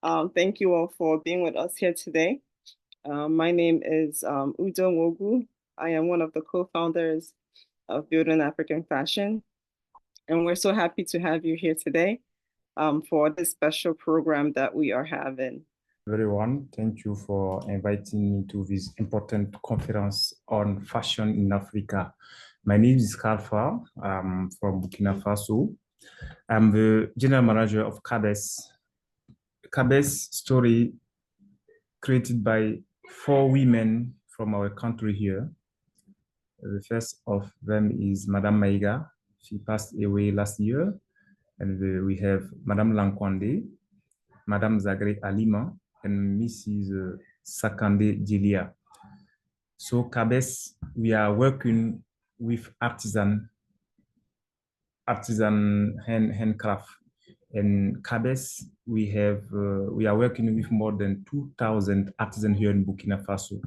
Thank you all for being with us here today. My name is Udo Wogu. I am one of the co-founders of Building African Fashion, and we're so happy to have you here today for this special program that we are having. Everyone, thank you for inviting me to this important conference on fashion in Africa. My name is Karfa. I'm from Burkina Faso. I'm the general manager of Cabes. Cabes story created by 4 women from our country here. The first of them is Madame Maiga. She passed away last year. And we have Madame Lankwande, Madame Zagre Alima, and Mrs. Sakande Jelia. So Cabes, we are working with artisan handcraft. And Cabes, we are working with more than 2,000 artisans here in Burkina Faso.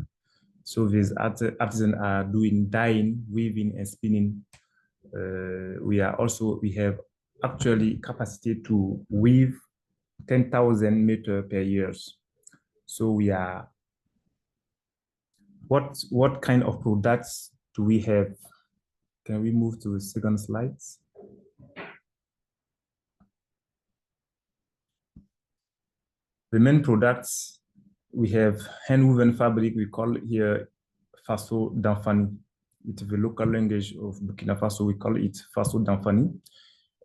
So these artisans are doing dyeing, weaving, and spinning. We have actually capacity to weave 10,000 meters per year. So we are, what kind of products do we have? Can we move to the second slide? The main products, we have hand-woven fabric, we call it here Faso d'Anfani. It's the local language of Burkina Faso, we call it Faso d'Anfani.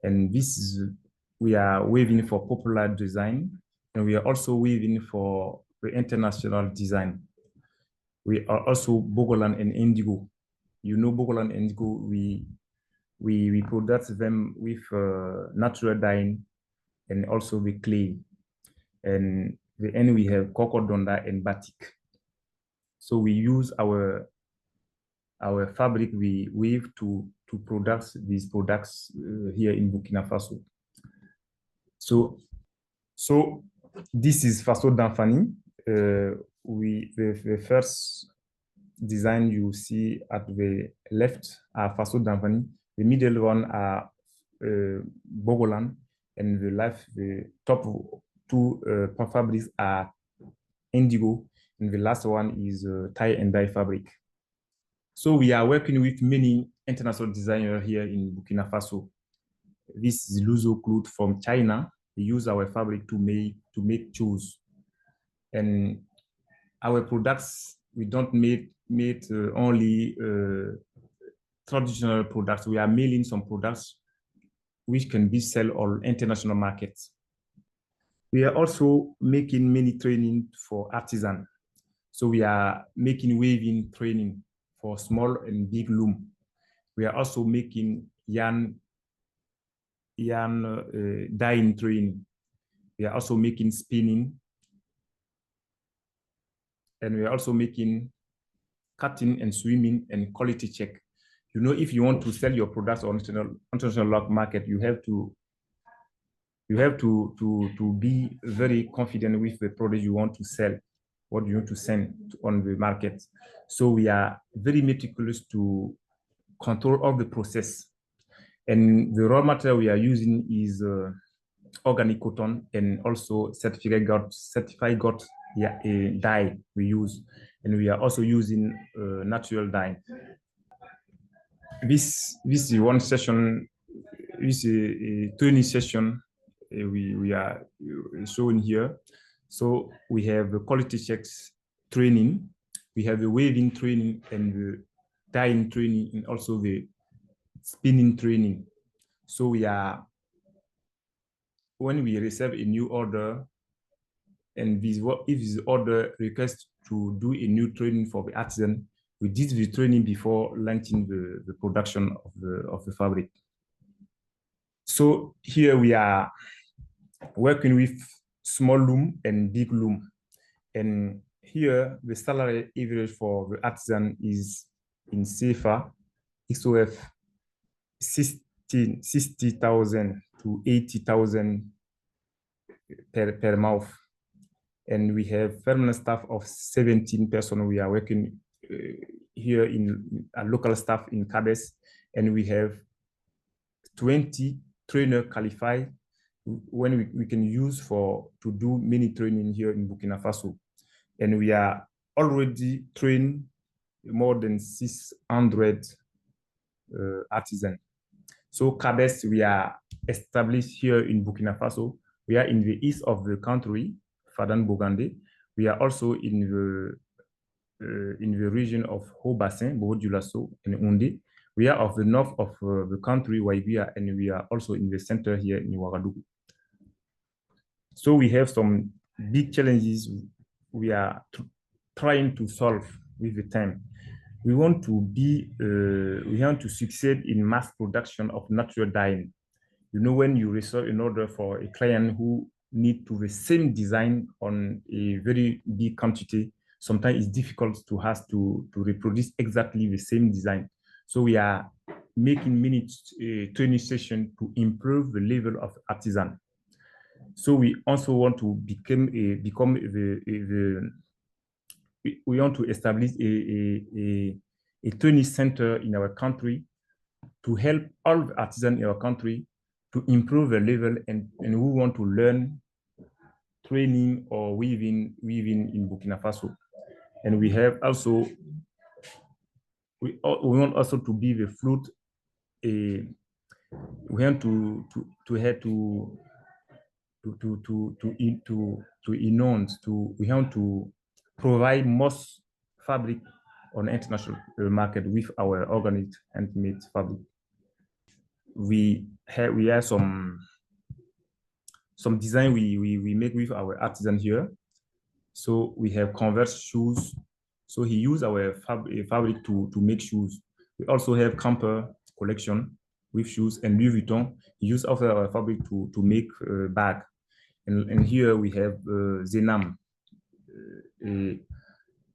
And this is, we are weaving for popular design, and we are also weaving for the international design. We are also Bogolan and Indigo. You know Bogolan and Indigo, we produce them with natural dyeing and also with clay. And the end we have Cocodonda and Batik. So we use our fabric we weave to produce these products here in Burkina Faso. So this is Faso d'Anfani. The first design you see at the left are Faso d'Anfani. The middle one are Bogolan, and the top two fabrics are Indigo, and the last one is tie and dye fabric. So we are working with many international designers here in Burkina Faso. This is Luzo Cloth from China. We use our fabric to make shoes. And our products, we don't make only traditional products. We are mailing some products which can be sold on international markets. We are also making many training for artisans. So we are making weaving training for small and big loom. We are also making yarn dyeing training. We are also making spinning. And we are also making cutting and swimming and quality check. You know, if you want to sell your products on international market, you have to be very confident with the product you want to sell, what you want to send on the market. So we are very meticulous to control all the process. And the raw material we are using is organic cotton and also certified got dye we use. And we are also using natural dye. This is one session, this is a training session we are showing here. So we have the quality checks training, we have the weaving training and the dyeing training, and also the spinning training. So we are, when we receive a new order, and if this order requests to do a new training for the artisan, we did the training before launching the production of the fabric. So here we are working with small loom and big loom. And here the salary average for the artisan is in CFA, XOF 60,000 to 80,000 per month. And we have permanent staff of 17 persons. We are working here in a local staff in Cabes, and we have 20 trainers qualified when we can use to do many training here in Burkina Faso. And we are already trained more than 600 artisans. So Cabes, we are established here in Burkina Faso. We are in the east of the country, Fadan Bogande. We are also in the region of Haut-Bassin, Bobo-Dioulasso, and Ondé. We are of the north of the country, Waibia, and we are also in the center here in Ouagadougou. So we have some big challenges we are trying to solve with the time. We want to succeed in mass production of natural dyeing. You know, when you receive an order for a client who need to the same design on a very big quantity, sometimes it's difficult to have to reproduce exactly the same design. So we are making many training sessions to improve the level of artisan. So we also want to we want to establish a training center in our country to help all the artisans in our country to improve the level, and who want to learn training or weaving in Burkina Faso. And we have also, we want also to be the flute. We want to we want to provide most fabric on the international market with our organic handmade fabric. We have some design we make with our artisan here. So we have Converse shoes. So he used our fabric to make shoes. We also have Camper collection with shoes, and Louis Vuitton. He used also our fabric to make bag. And here we have Zenam, a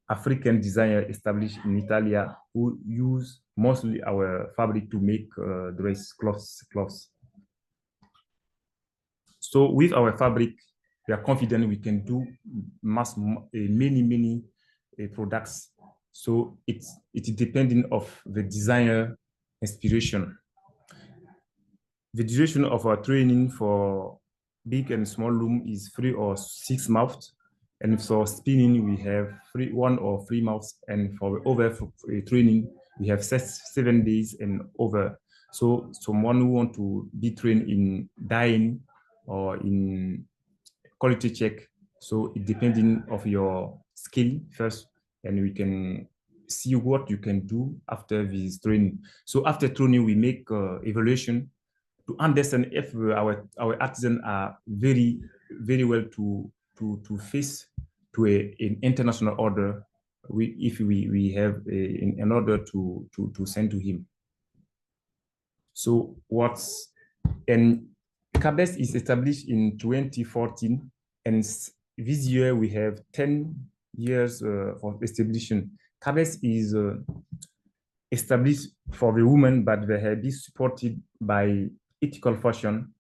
African designer established in Italy, who use mostly our fabric to make dress cloths. So with our fabric, we are confident we can do many products. So it's depending of the designer inspiration. The duration of our training for big and small loom is 3 or 6 months. And for spinning, we have 1 or 3 months. And for over training, we have 7 days and over. So someone who want to be trained in dyeing or in quality check, so it depending of your skill first, and we can see what you can do after this training. So after training, we make evaluation to understand if our artisans are very well to face to an international order, if we have an order to send to him. So and Cabes is established in 2014, and this year we have 10 years of establishment. Cabes is established for the women, but they have been supported by ethical fashion,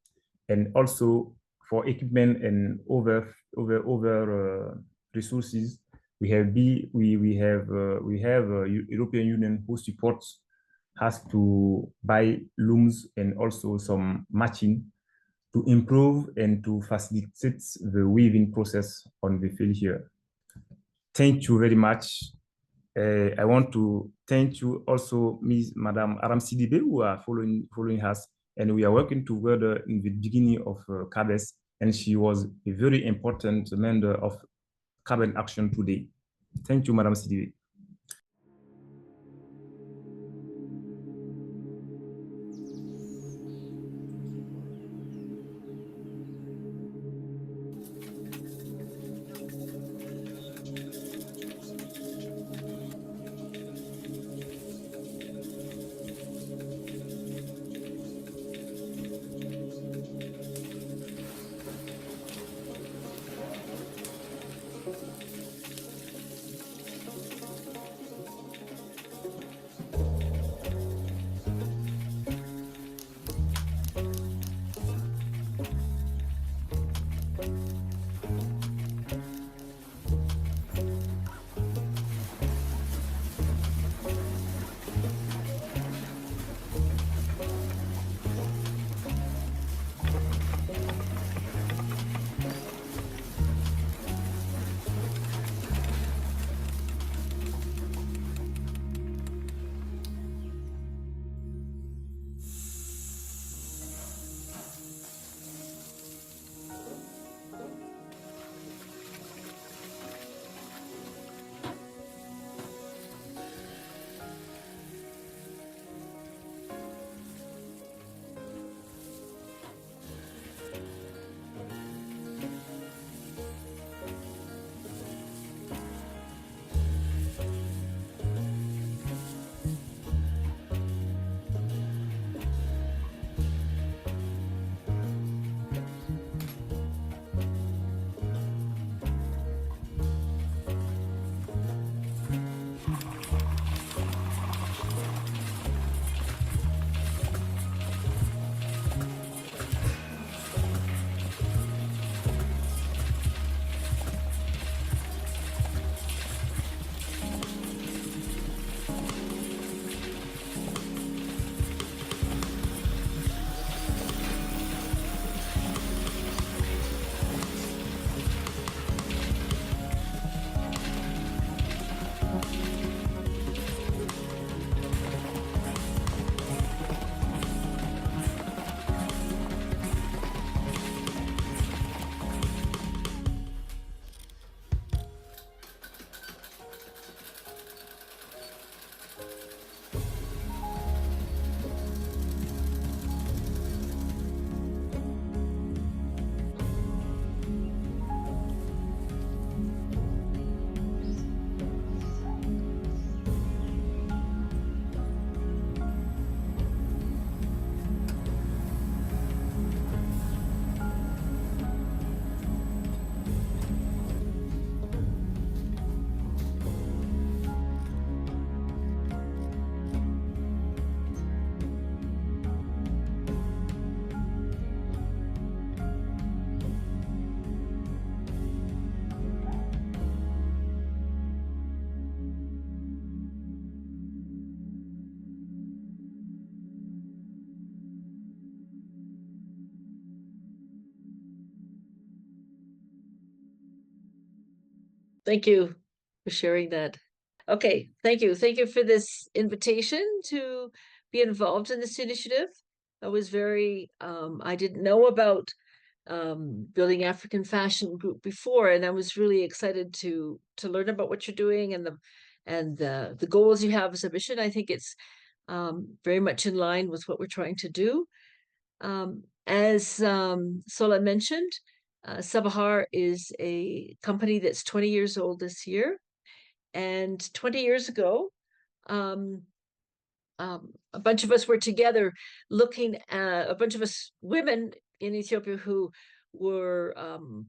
and also for equipment and other resources. We have European Union who supports us to buy looms and also some matching to improve and to facilitate the weaving process on the field here. Thank you very much. I want to thank you also, Madam Aram Sidibe, who are following us, and we are working together in the beginning of Cabes, and she was a very important member of Cabes Action today. Thank you, Madam Sidibe. Thank you for sharing that. Okay, thank you. Thank you for this invitation to be involved in this initiative. I was very, I didn't know about Building African Fashion Group before, and I was really excited to learn about what you're doing and the goals you have as a mission. I think it's very much in line with what we're trying to do. As Sola mentioned, Sabahar is a company that's 20 years old this year. And 20 years ago, a bunch of us were together looking at a bunch of us women in Ethiopia who were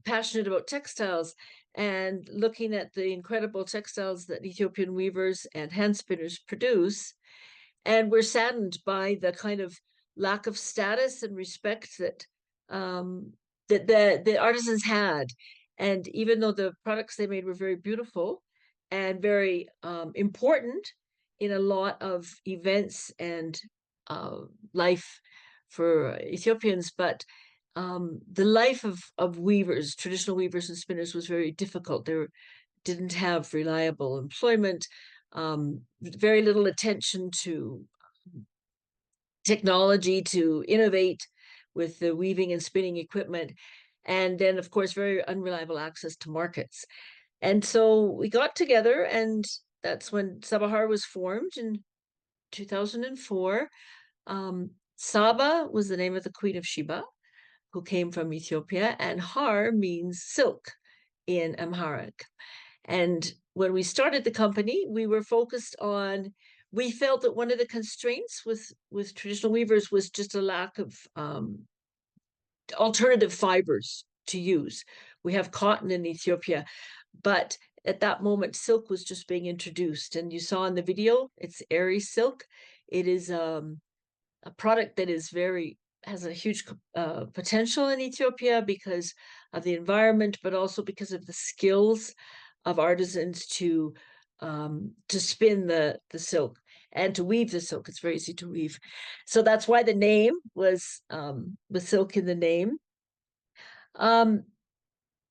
passionate about textiles and looking at the incredible textiles that Ethiopian weavers and hand spinners produce. And we're saddened by the kind of lack of status and respect that the artisans had. And even though the products they made were very beautiful and very important in a lot of events and life for Ethiopians, but the life of weavers, traditional weavers and spinners, was very difficult. They didn't have reliable employment, very little attention to technology to innovate with the weaving and spinning equipment, and then, of course, very unreliable access to markets. And so we got together, and that's when Sabahar was formed in 2004. Saba was the name of the Queen of Sheba, who came from Ethiopia, and Har means silk in Amharic. And when we started the company, we were focused on, we felt that one of the constraints with traditional weavers was just a lack of alternative fibers to use. We have cotton in Ethiopia, but at that moment, silk was just being introduced. And you saw in the video, it's airy silk. It is a product that is has a huge potential in Ethiopia because of the environment, but also because of the skills of artisans to spin the silk and to weave the silk. It's very easy to weave. So that's why the name was with silk in the name.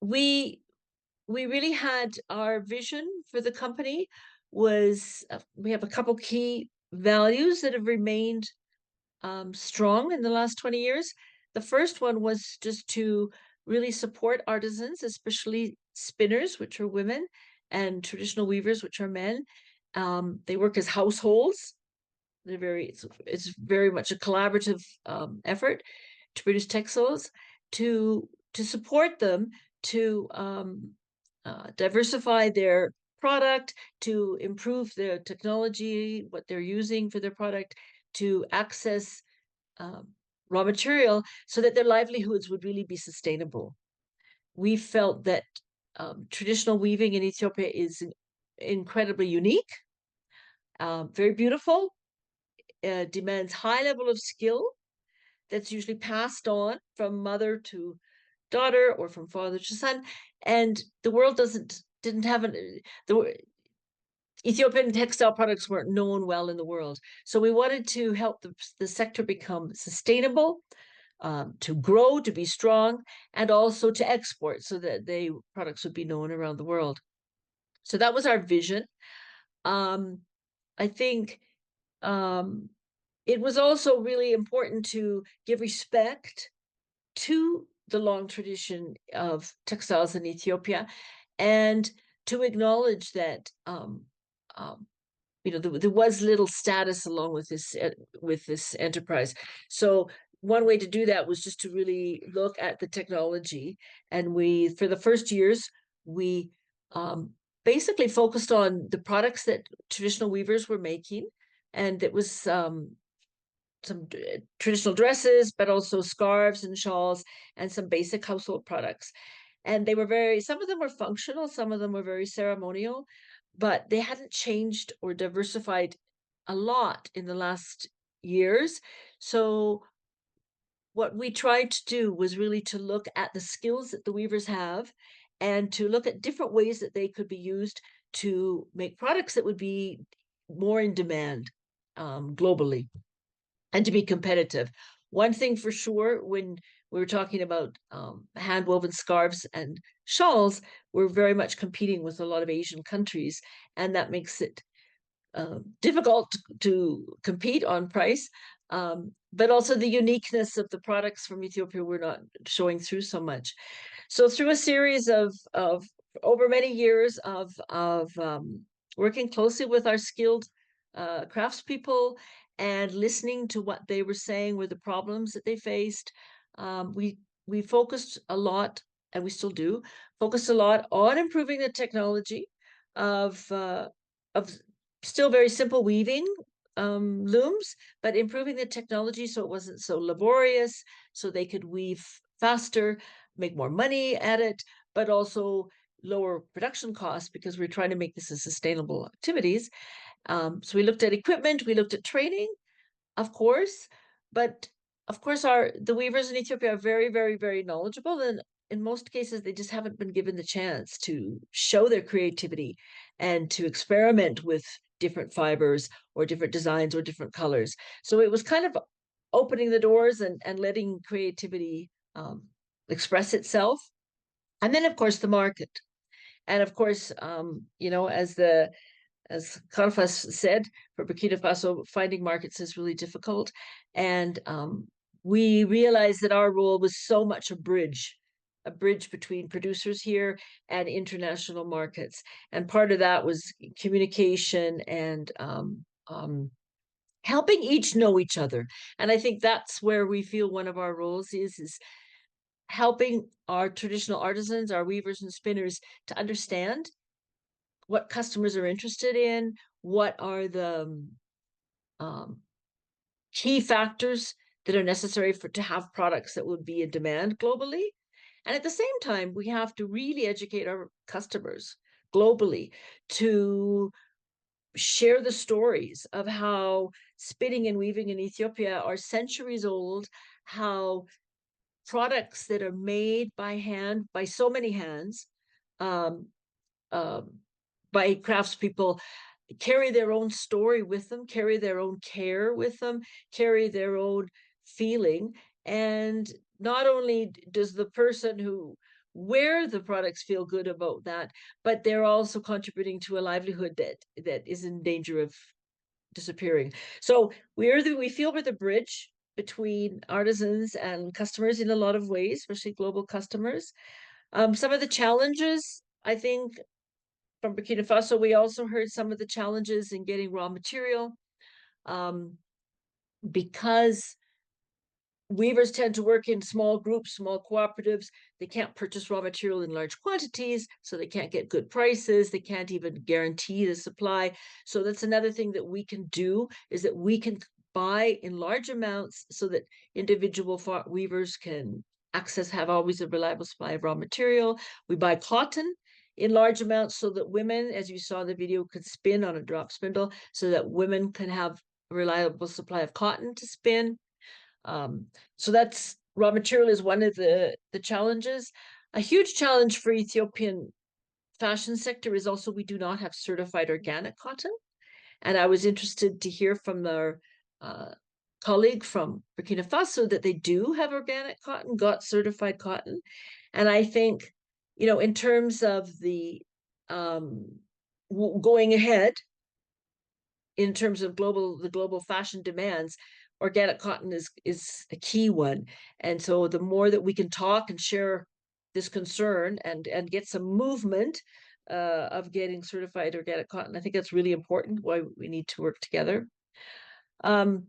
We really had our vision for the company was we have a couple key values that have remained strong in the last 20 years. The first one was just to really support artisans, especially spinners, which are women, and traditional weavers, which are men. They work as households. It's very much a collaborative effort to produce textiles, to support them, to diversify their product, to improve their technology, what they're using for their product, to access raw material so that their livelihoods would really be sustainable. We felt that traditional weaving in Ethiopia is incredibly unique, very beautiful, demands high level of skill that's usually passed on from mother to daughter or from father to son, and the world didn't have the Ethiopian textile products weren't known well in the world. So we wanted to help the sector become sustainable, to grow, to be strong, and also to export so that the products would be known around the world. So that was our vision. I think it was also really important to give respect to the long tradition of textiles in Ethiopia and to acknowledge that there was little status along with this enterprise. So one way to do that was just to really look at the technology, and we, for the first years, we basically focused on the products that traditional weavers were making, and it was some traditional dresses, but also scarves and shawls and some basic household products. And they were some of them were functional, some of them were very ceremonial, but they hadn't changed or diversified a lot in the last years. So what we tried to do was really to look at the skills that the weavers have and to look at different ways that they could be used to make products that would be more in demand globally and to be competitive. One thing for sure, when we were talking about hand-woven scarves and shawls, we're very much competing with a lot of Asian countries, and that makes it difficult to compete on price. But also the uniqueness of the products from Ethiopia were not showing through so much. So through a series of over many years of working closely with our skilled craftspeople and listening to what they were saying were the problems that they faced, we focused a lot, and we still do focus a lot on improving the technology of still very simple weaving looms, but improving the technology so it wasn't so laborious, so they could weave faster, make more money at it, but also lower production costs because we're trying to make this a sustainable activities. So we looked at equipment, we looked at training, of course, but of course the weavers in Ethiopia are very, very, very knowledgeable, and in most cases they just haven't been given the chance to show their creativity and to experiment with different fibers or different designs or different colors. So it was kind of opening the doors and letting creativity express itself. And then of course the market. And of course, as Karfa said, for Burkina Faso, finding markets is really difficult. And we realized that our role was so much a bridge between producers here and international markets. And part of that was communication and helping each know each other. And I think that's where we feel one of our roles is helping our traditional artisans, our weavers and spinners, to understand what customers are interested in, what are the key factors that are necessary to have products that would be in demand globally. And at the same time, we have to really educate our customers globally to share the stories of how spinning and weaving in Ethiopia are centuries old, how products that are made by hand, by so many hands, by craftspeople, carry their own story with them, carry their own care with them, carry their own feeling. And not only does the person who wear the products feel good about that, but they're also contributing to a livelihood that is in danger of disappearing. So we feel we're the bridge between artisans and customers in a lot of ways, especially global customers. Some of the challenges, I think, from Burkina Faso, we also heard some of the challenges in getting raw material, because weavers tend to work in small groups, small cooperatives. They can't purchase raw material in large quantities, so they can't get good prices. They can't even guarantee the supply. So that's another thing that we can do, is that we can buy in large amounts so that individual weavers can have always a reliable supply of raw material. We buy cotton in large amounts so that women, as you saw in the video, could spin on a drop spindle, so that women can have a reliable supply of cotton to spin. So that's raw material is one of the challenges. A huge challenge for Ethiopian fashion sector is also we do not have certified organic cotton. And I was interested to hear from their colleague from Burkina Faso that they do have organic cotton, got certified cotton. And I think, in terms of the going ahead, in terms of the global fashion demands, organic cotton is a key one. And so the more that we can talk and share this concern and get some movement of getting certified organic cotton, I think that's really important, why we need to work together. I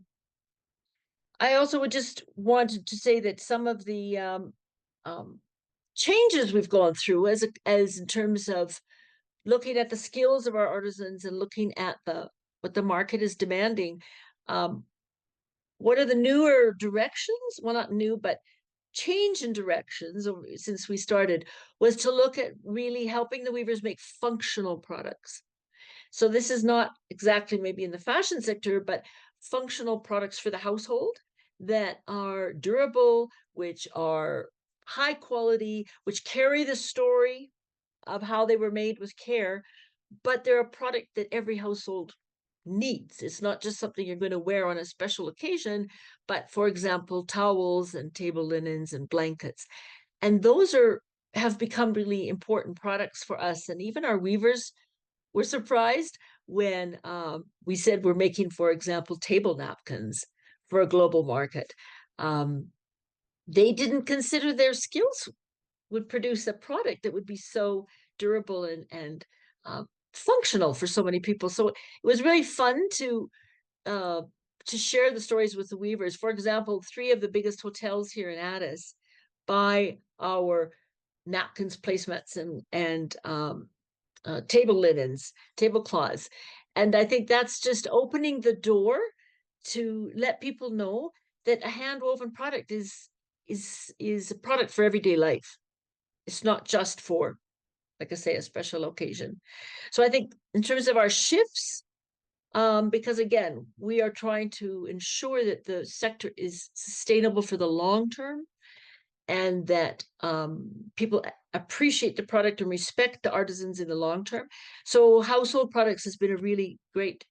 also would just wanted to say that some of the changes we've gone through as in terms of looking at the skills of our artisans and looking at what the market is demanding. What are the newer directions? Well, not new, but change in directions since we started, was to look at really helping the weavers make functional products. So this is not exactly maybe in the fashion sector, but functional products for the household that are durable, which are high quality, which carry the story of how they were made with care, but they're a product that every household needs. It's not just something you're going to wear on a special occasion, but for example, towels and table linens and blankets. And those have become really important products for us. And even our weavers were surprised when we said we're making, for example, table napkins for a global market. They didn't consider their skills would produce a product that would be so durable and functional for so many people. So it was really fun to share the stories with the weavers. For example, 3 of the biggest hotels here in Addis buy our napkins, placemats, and table linens, tablecloths. And I think that's just opening the door to let people know that a hand-woven product is a product for everyday life. It's not just for, like I say, a special occasion. So I think in terms of our shifts, because again, we are trying to ensure that the sector is sustainable for the long term, and that people appreciate the product and respect the artisans in the long term. So household products has been a really great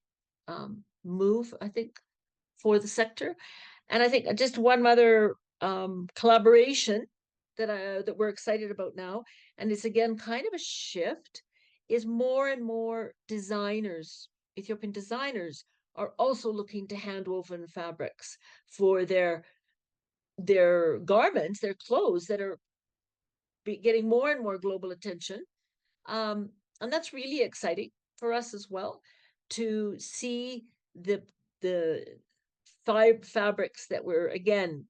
move, I think, for the sector. And I think just one other collaboration that we're excited about now, and it's again kind of a shift, is more and more designers, Ethiopian designers, are also looking to hand-woven fabrics for their garments, their clothes that are getting more and more global attention. And that's really exciting for us as well, to see the fabrics that were, again,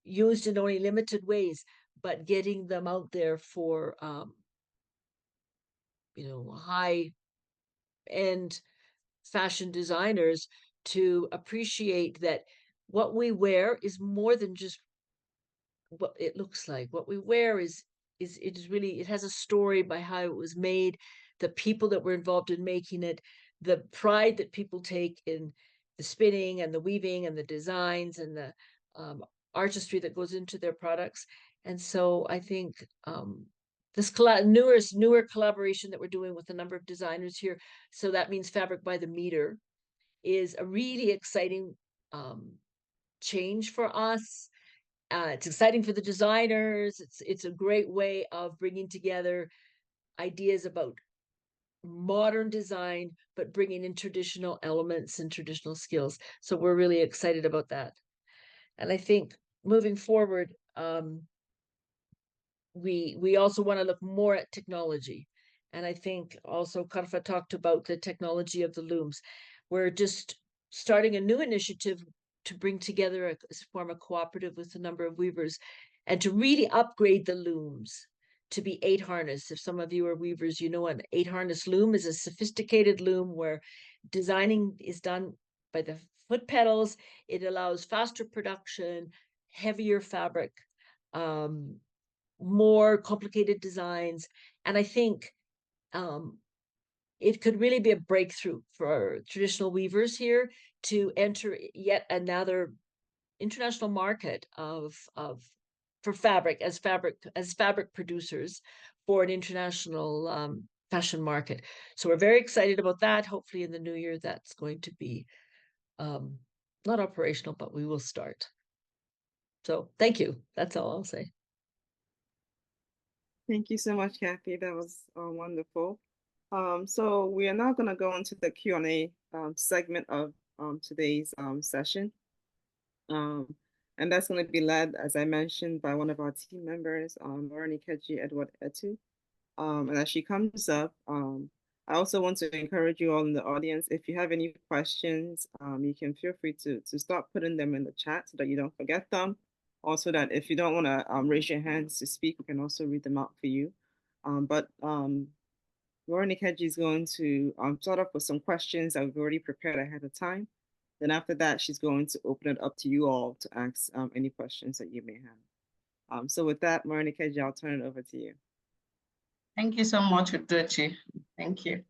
used in only limited ways, but getting them out there for high end fashion designers to appreciate that what we wear is more than just what it looks like. What we wear it has a story by how it was made, the people that were involved in making it, the pride that people take in the spinning and the weaving and the designs and the artistry that goes into their products. And so I think this newer collaboration that we're doing with a number of designers here, so that means fabric by the meter, is a really exciting change for us. It's exciting for the designers. It's a great way of bringing together ideas about modern design, but bringing in traditional elements and traditional skills. So we're really excited about that. And I think moving forward, we also want to look more at technology. And I think also Karfa talked about the technology of the looms. We're just starting a new initiative to bring together form a cooperative with a number of weavers and to really upgrade the looms to be 8 harness. If some of you are weavers, you know an 8 harness loom is a sophisticated loom where designing is done by the foot pedals. It allows faster production, heavier fabric, more complicated designs. And I think it could really be a breakthrough for traditional weavers here to enter yet another international market for fabric as fabric producers for an international fashion market. So we're very excited about that. Hopefully in the new year that's going to be not operational, but we will start. So thank you. That's all I'll say. Thank you so much, Kathy. That was wonderful. So we are now going to go into the Q&A segment of today's session. And that's going to be led, as I mentioned, by one of our team members, Morenikeji Edward Etu. And as she comes up, I also want to encourage you all in the audience, if you have any questions, you can feel free to start putting them in the chat so that you don't forget them. Also that if you don't want to raise your hands to speak, we can also read them out for you. But Morenikeji is going to start off with some questions that we've already prepared ahead of time. Then after that, she's going to open it up to you all to ask any questions that you may have. So with that, Morenikeji, I'll turn it over to you. Thank you so much, Udochi. Thank you.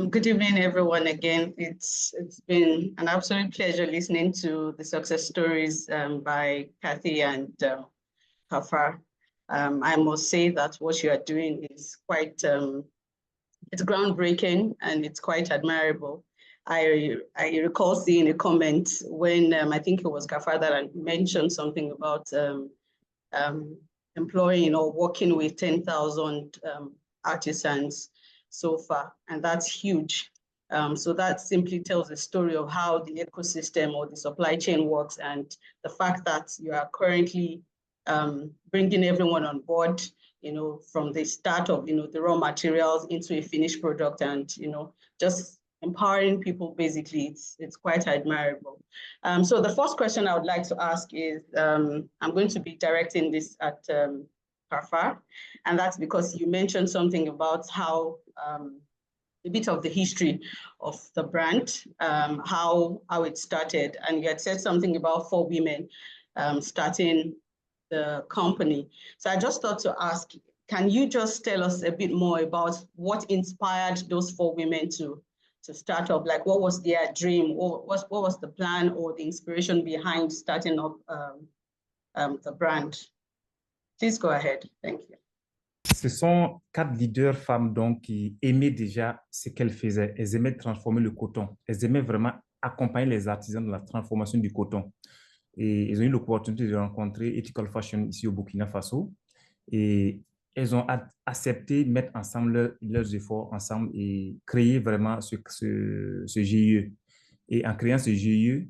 Good evening, everyone. Again, it's been an absolute pleasure listening to the success stories by Kathy and Karfa. I must say that what you are doing is quite, it's groundbreaking and it's quite admirable. I recall seeing a comment when I think it was Karfa that mentioned something about employing or working with 10,000 artisans so far, and that's huge. So that simply tells the story of how the ecosystem or the supply chain works, and the fact that you are currently bringing everyone on board, from the start of, the raw materials into a finished product, and, just empowering people, basically. It's quite admirable. So the first question I would like to ask is, I'm going to be directing this at Karfa, and that's because you mentioned something about how a bit of the history of the brand, how it started, and you had said something about 4 women starting the company. So I just thought to ask, can you just tell us a bit more about what inspired those 4 women to start up? Like, what was their dream, or what was the plan or the inspiration behind starting up the brand? Please go ahead. Thank you. Ce sont 4 leaders femmes donc qui aimaient déjà ce qu'elles faisaient. Elles aimaient transformer le coton. Elles aimaient vraiment accompagner les artisans dans la transformation du coton. Et elles ont eu l'opportunité de rencontrer Ethical Fashion ici au Burkina Faso. Et elles ont accepté de mettre ensemble leurs efforts ensemble et créer vraiment ce GIE. Et en créant ce GIE,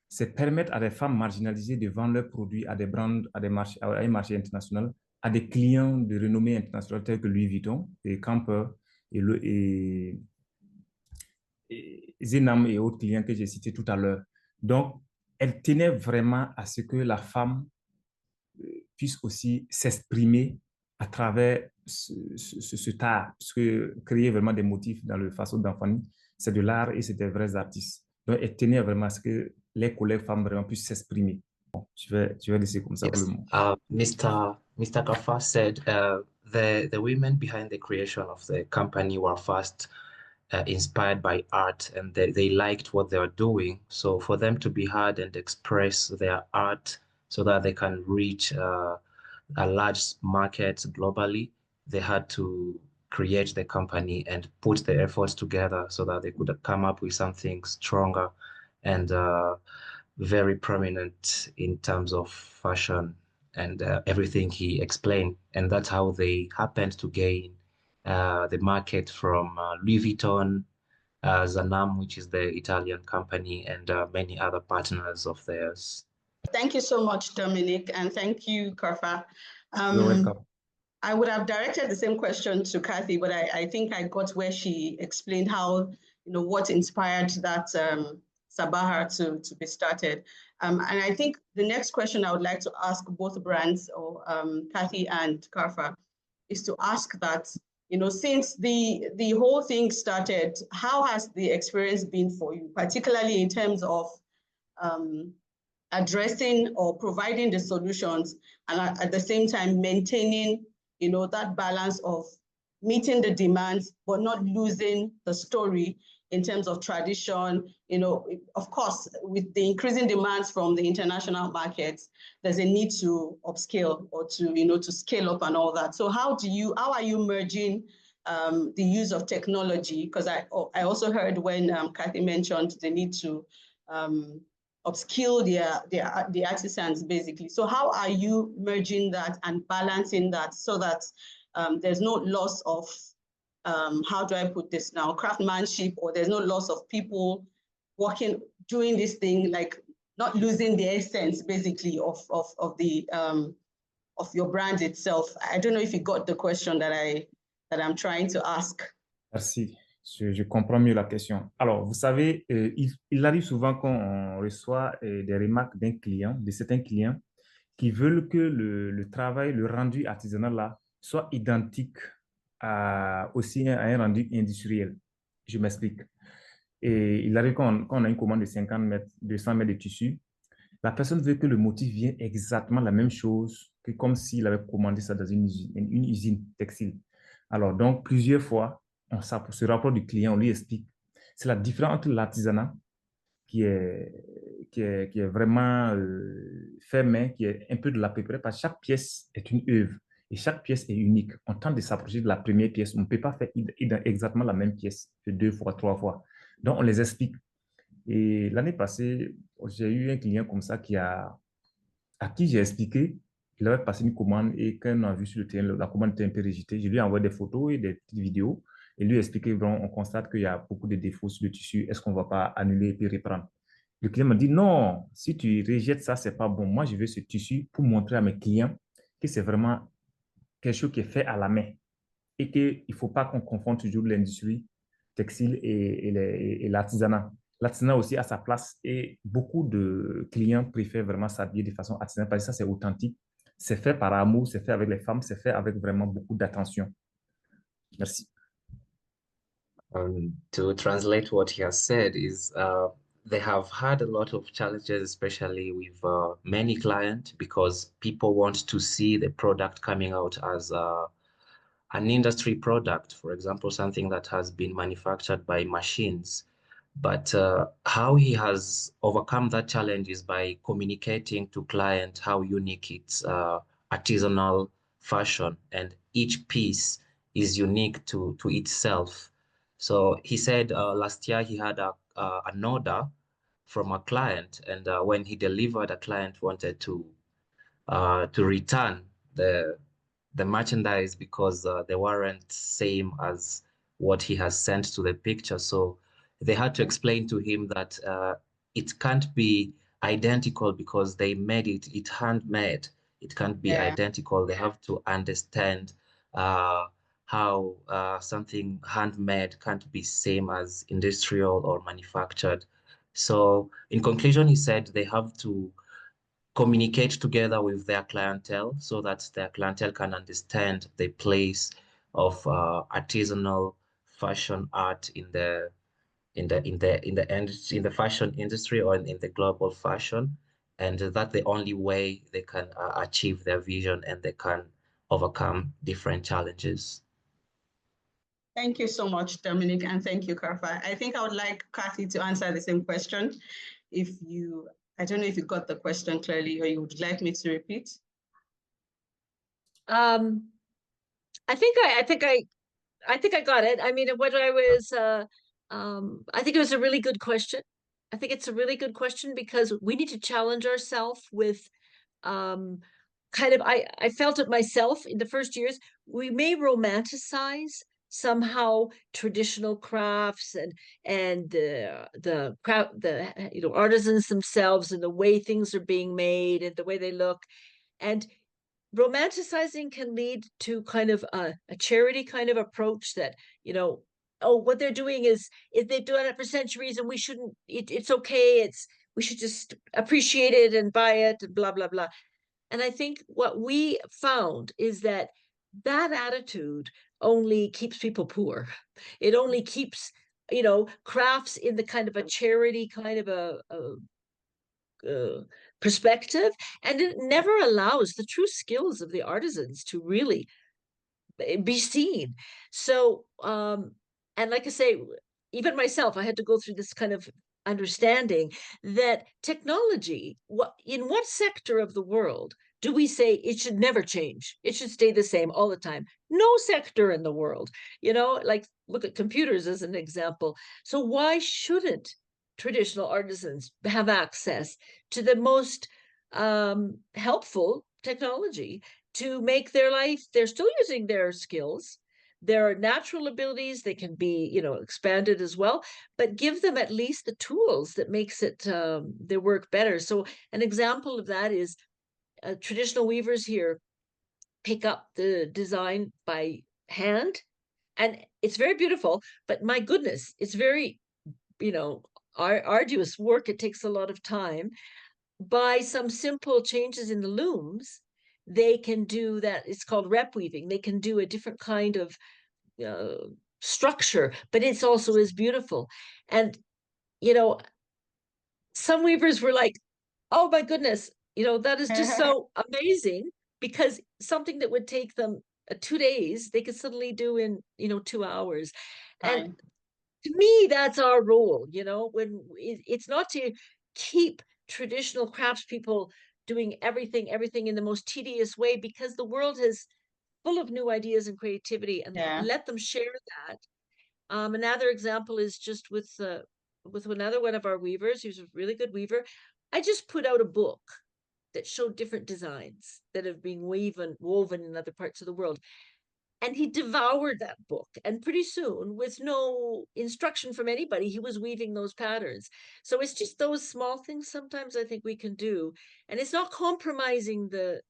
c'est permettre à des femmes marginalisées de vendre leurs produits à des brands, à un marché international, à des clients de renommée internationale tels que Louis Vuitton et Camper et Zenam et autres clients que j'ai cités tout à l'heure. Donc, elle tenait vraiment à ce que la femme puisse aussi s'exprimer à travers ce art, puisque créer vraiment des motifs dans le façon d'enfant, c'est de l'art et c'est des vrais artistes. Donc, elle tenait vraiment à ce que les collègues femmes vraiment puissent s'exprimer. Bon, je vais laisser comme ça pour le moment. Mr. Karfa said the women behind the creation of the company were first inspired by art, and they liked what they were doing. So for them to be heard and express their art so that they can reach a large market globally, they had to create the company and put the efforts together so that they could come up with something stronger and very prominent in terms of fashion and everything he explained. And that's how they happened to gain the market from Louis Vuitton, Zanam, which is the Italian company, and many other partners of theirs. Thank you so much, Dominic, and thank you, Karfa. You're welcome. I would have directed the same question to Kathy, but I think I got where she explained how, what inspired that Sabahar to be started. And I think the next question I would like to ask both brands, or Kathy and Karfa, is to ask that, since the whole thing started, how has the experience been for you, particularly in terms of addressing or providing the solutions, and at the same time maintaining, that balance of meeting the demands, but not losing the story in terms of tradition. Of course, with the increasing demands from the international markets, there's a need to upscale or to scale up and all that. So how are you merging the use of technology? Because I also heard when Kathy mentioned the need to upskill the artisans, basically. So how are you merging that and balancing that so that there's no loss of, how do I put this now, craftsmanship, or there's no loss of people working, doing this thing, like not losing the essence, basically, of your brand itself? I don't know if you got the question that I'm trying to ask. Merci. Je comprends mieux la question. Alors, vous savez, il arrive souvent qu'on reçoit des remarques d'un client, de certains clients, qui veulent que le travail, le rendu artisanal là, soit identique aussi à un rendu industriel. Je m'explique. Et il arrive quand on a une commande de 50 mètres, 200 mètres de tissu, la personne veut que le motif vienne exactement la même chose que comme s'il avait commandé ça dans une usine textile. Alors, donc, plusieurs fois, pour ce rapport du client, on lui explique, c'est la différence entre l'artisanat qui est vraiment fait main, qui est un peu de l'à peu près, parce que chaque pièce est une œuvre et chaque pièce est unique. On tente de s'approcher de la première pièce. On ne peut pas faire exactement la même pièce 2 fois, 3 fois. Donc, on les explique. Et l'année passée, j'ai eu un client comme ça à qui j'ai expliqué. Il avait passé une commande et quand on a vu sur le terrain, la commande était un peu rejetée. Je lui ai envoyé des photos et des petites vidéos et lui ai expliqué, vraiment, on constate qu'il y a beaucoup de défauts sur le tissu. Est-ce qu'on ne va pas annuler et puis reprendre? Le client m'a dit, non, si tu rejettes ça, c'est pas bon. Moi, je veux ce tissu pour montrer à mes clients que c'est vraiment quelque chose qui est fait à la main et qu'il ne faut pas qu'on confonde toujours l'industrie textile et l'artisanat. L'artisanat aussi a sa place et beaucoup de clients préfèrent vraiment s'habiller de façon artisanale parce que ça, c'est authentique. C'est fait par amour, c'est fait avec les femmes, c'est fait avec vraiment beaucoup d'attention. Merci. To translate what he has said is they have had a lot of challenges, especially with many clients, because people want to see the product coming out as an industry product, for example, something that has been manufactured by machines. But how he has overcome that challenge is by communicating to client how unique its artisanal fashion, and each piece is unique to itself. So he said last year he had an order from a client, and when he delivered, a client wanted to return the merchandise because they weren't same as what he has sent to the picture. So they had to explain to him that it can't be identical because they made it handmade. It can't be identical. They have to understand how something handmade can't be same as industrial or manufactured. So in conclusion, he said they have to communicate together with their clientele so that their clientele can understand the place of artisanal fashion art in the fashion industry or in the global fashion, and that the only way they can achieve their vision and they can overcome different challenges. Thank you so much, Dominic, and thank you, Karfa. I think I would like Kathy to answer the same question. I don't know if you got the question clearly or you would like me to repeat. I think I got it. I mean, what I was, I think it was a really good question. I think it's a really good question because we need to challenge ourselves with, I felt it myself in the first years. We may romanticize somehow traditional crafts and the artisans themselves and the way things are being made and the way they look. And romanticizing can lead to kind of a charity kind of approach that, oh, what they're doing is they've done it for centuries and we shouldn't, it's okay. We should just appreciate it and buy it and blah, blah, blah. And I think what we found is that attitude only keeps people poor. It only keeps, crafts in the kind of a charity kind of a perspective, and it never allows the true skills of the artisans to really be seen. So, and like I say, even myself, I had to go through this kind of understanding that technology, in what sector of the world do we say it should never change? It should stay the same all the time. No sector in the world, like look at computers as an example. So why shouldn't traditional artisans have access to the most helpful technology to make their life? They're still using their skills, their natural abilities. They can be, expanded as well, but give them at least the tools that makes it their work better. So an example of that is traditional weavers here pick up the design by hand, and it's very beautiful, but my goodness, it's very, arduous work. It takes a lot of time. By some simple changes in the looms, they can do that. It's called rep weaving. They can do a different kind of structure, but it's also as beautiful. And, some weavers were like, oh my goodness, that is just so amazing, because something that would take them 2 days, they could suddenly do in, 2 hours. And to me, that's our role, when it's not to keep traditional craftspeople doing everything in the most tedious way, because the world is full of new ideas and creativity, and let them share that. Another example is just with with another one of our weavers, who's a really good weaver. I just put out a book that showed different designs that have been woven in other parts of the world. And he devoured that book. And pretty soon, with no instruction from anybody, he was weaving those patterns. So it's just those small things sometimes I think we can do. And it's not compromising the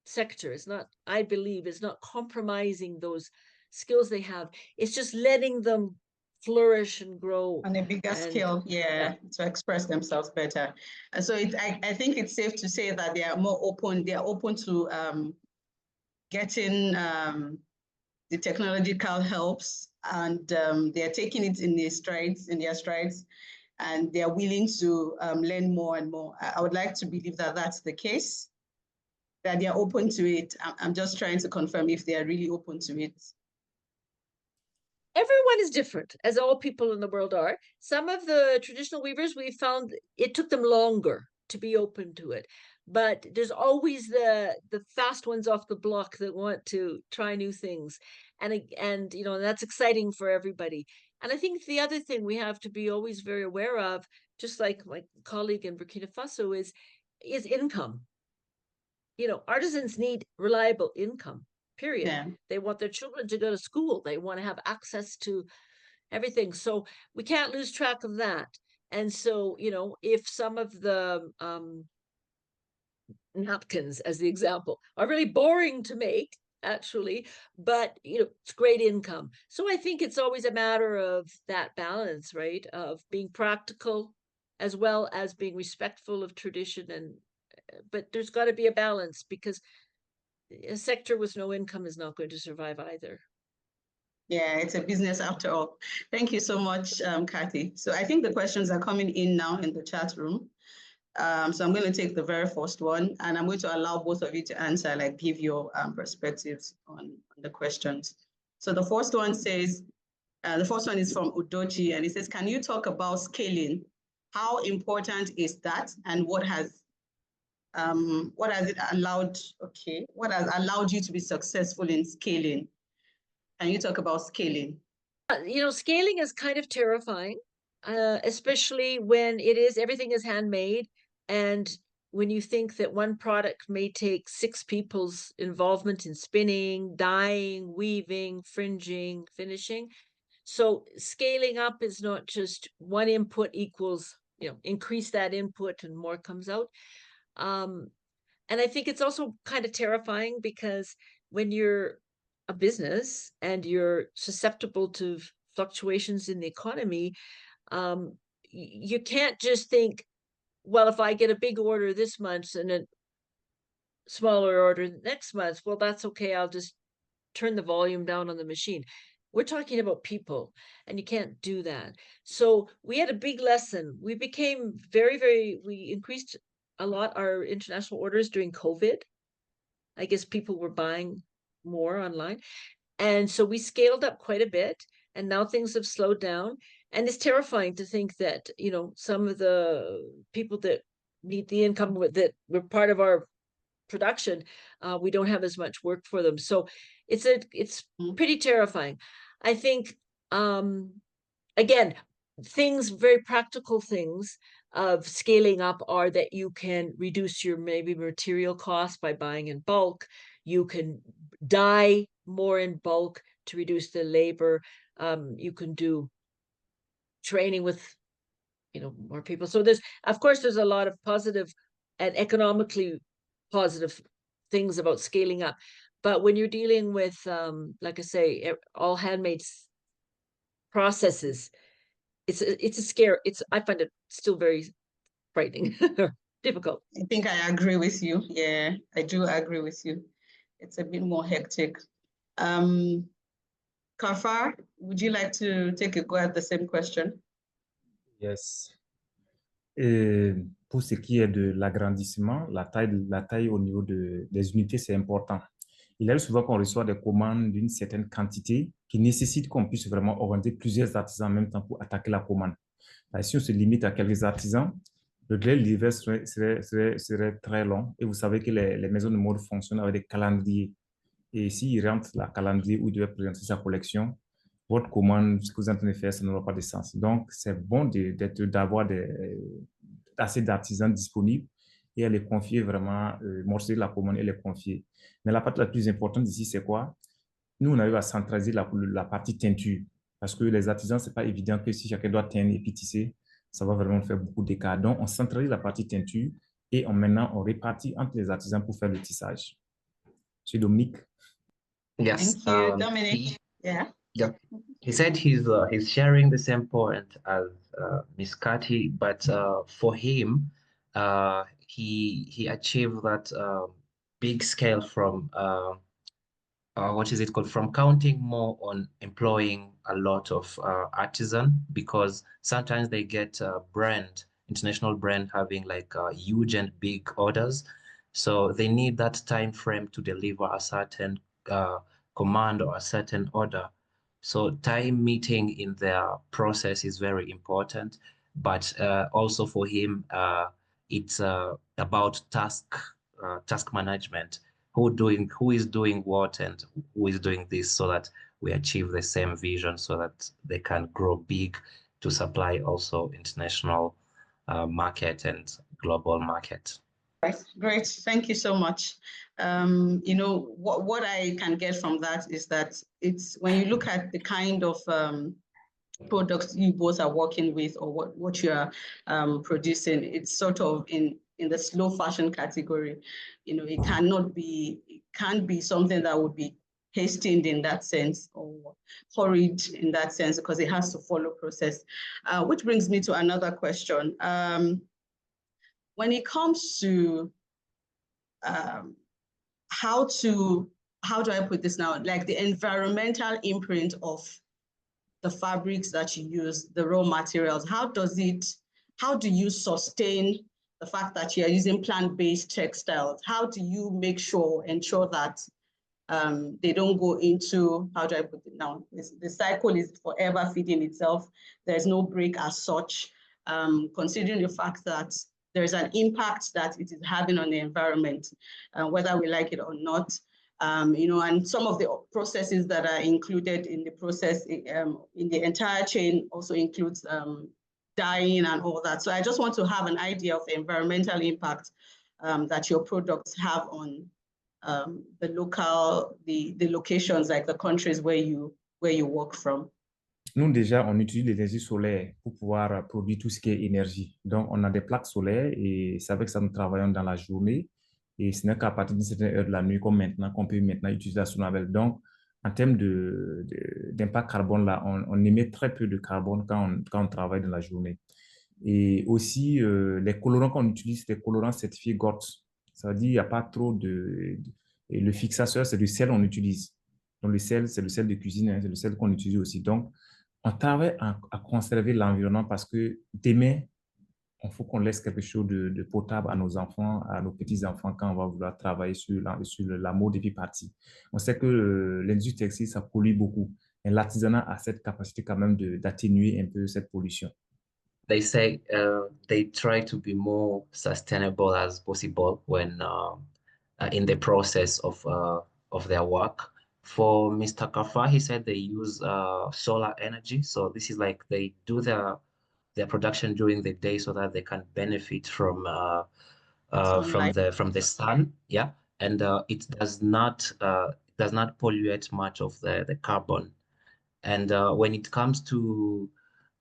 sector. It's not, I believe, it's not compromising those skills they have. It's just letting them flourish and grow on a bigger scale, to express themselves better. And so I think it's safe to say that they are more open. They are open to getting the technological helps, and they are taking it in their strides, and they are willing to learn more and more. I would like to believe that that's the case, that they are open to it. I'm just trying to confirm if they are really open to it. Everyone is different, as all people in the world are. Some of the traditional weavers, we found it took them longer to be open to it. But there's always the fast ones off the block that want to try new things. And you know, that's exciting for everybody. And I think the other thing we have to be always very aware of, just like my colleague in Burkina Faso, is income. You know, artisans need reliable income. Period. Yeah. They want their children to go to school. They want to have access to everything. So we can't lose track of that. And so, you know, if some of the napkins, as the example, are really boring to make, actually, but, you know, it's great income. So I think it's always a matter of that balance, right? Of being practical as well as being respectful of tradition. And but there's got to be a balance, because a sector with no income is not going to survive either. Yeah, it's a business after all. Thank you so much, Kathy. So I think the questions are coming in now in the chat room. So I'm going to take the very first one, and I'm going to allow both of you to answer, like give your perspectives on the questions. So the first one says, the first one is from Udochi, and it says, can you talk about scaling? How important is that, and what has it allowed? Okay, what has allowed you to be successful in scaling? Can you talk about scaling? You know, scaling is kind of terrifying, especially when everything is handmade, and when you think that one product may take 6 people's involvement in spinning, dyeing, weaving, fringing, finishing. So scaling up is not just one input equals, you know, increase that input and more comes out. And I think it's also kind of terrifying, because when you're a business and you're susceptible to fluctuations in the economy, you can't just think, well, if I get a big order this month and a smaller order next month, well, that's okay. I'll just turn the volume down on the machine. We're talking about people, and you can't do that. So we had a big lesson. We became we increased a lot our international orders during COVID. I guess people were buying more online. And so we scaled up quite a bit, and now things have slowed down. And it's terrifying to think that, you know, some of the people that need the income that were part of our production, we don't have as much work for them. So it's pretty terrifying. I think, again, very practical things of scaling up are that you can reduce your maybe material costs by buying in bulk. You can dye more in bulk to reduce the labor. You can do training with, you know, more people. So there's a lot of positive and economically positive things about scaling up. But when you're dealing with, like I say, all handmade processes, it's a scare. I find it still very frightening, difficult. I think I agree with you. Yeah, I do agree with you. It's a bit more hectic. Karfa, would you like to take a go at the same question? Yes. Et pour ce qui est de l'agrandissement, la taille au niveau des unités, c'est important. Il arrive souvent qu'on reçoit des commandes d'une certaine quantité qui nécessite qu'on puisse vraiment orienter plusieurs artisans en même temps pour attaquer la commande. Si on se limite à quelques artisans, le délai de livraison serait très long. Et vous savez que les maisons de mode fonctionnent avec des calendriers. Et s'il rentre la calendrier où il doit présenter sa collection, votre commande, ce que vous êtes en train de faire, ça n'aura pas de sens. Donc, c'est bon d'avoir assez d'artisans disponibles et à les confier vraiment, morceler la commande et les confier. Mais la partie la plus importante ici, c'est quoi? Nous, on arrive à centraliser la partie teinture parce que les artisans, c'est pas évident que si chacun doit teindre et puis tisser, ça va vraiment faire beaucoup d'écart. Donc, on centralise la partie teinture et maintenant, on répartit entre les artisans pour faire le tissage. Monsieur Dominique. Yes. Thank you, Dominic. Yeah. He said he's sharing the same point as Miss Kati, but for him, he achieved that big scale from what is it called? From counting more on employing a lot of artisan, because sometimes they get international brand having like huge and big orders. So they need that time frame to deliver a certain command or a certain order. So time meeting in their process is very important, but also for him, it's about task management. Who is doing what and who is doing this, so that we achieve the same vision, so that they can grow big to supply also international market and global market. Great, thank you so much. You know, what I can get from that is that it's when you look at the kind of products you both are working with, or what you are producing, it's sort of in the slow fashion category. You know, it can't be something that would be hastened in that sense or hurried in that sense, because it has to follow process. Which brings me to another question. When it comes to how do I put this now? Like the environmental imprint of the fabrics that you use, the raw materials, how do you sustain the fact that you're using plant-based textiles? How do you ensure that they don't go into, how do I put it now? The cycle is forever feeding itself. There's no break as such, considering the fact that there's an impact that it is having on the environment, whether we like it or not. You know, and some of the processes that are included in the process in the entire chain also includes dyeing and all that. So I just want to have an idea of the environmental impact that your products have on the locations, like the countries where you work from. Nous, déjà, on utilise l'énergie solaire pour pouvoir produire tout ce qui est énergie. Donc, on a des plaques solaires et c'est avec ça que nous travaillons dans la journée. Et ce n'est qu'à partir d'une certaine heure de la nuit, comme maintenant, qu'on peut maintenant utiliser la solar. Donc, en termes d'impact carbone, là, on émet très peu de carbone quand on travaille dans la journée. Et aussi, les colorants qu'on utilise, c'est des colorants certifiés GOTS. Ça veut dire qu'il n'y a pas trop et le fixateur, c'est du sel qu'on utilise. Donc, le sel, c'est le sel de cuisine, hein, c'est le sel qu'on utilise aussi. Donc, on travaille à conserver l'environnement parce que demain, il faut qu'on laisse quelque chose de potable à nos enfants, à nos petits-enfants quand on va vouloir travailler sur la mode et puis partir. On sait que l'industrie textile, ça pollue beaucoup. Et l'artisanat a cette capacité quand même d'atténuer un peu cette pollution. They say they try to be more sustainable as possible when in the process of their work. For Mr. Karfa, he said they use solar energy. So this is like they do their production during the day so that they can benefit from the sun. Yeah, and it does not pollute much of the carbon. And when it comes to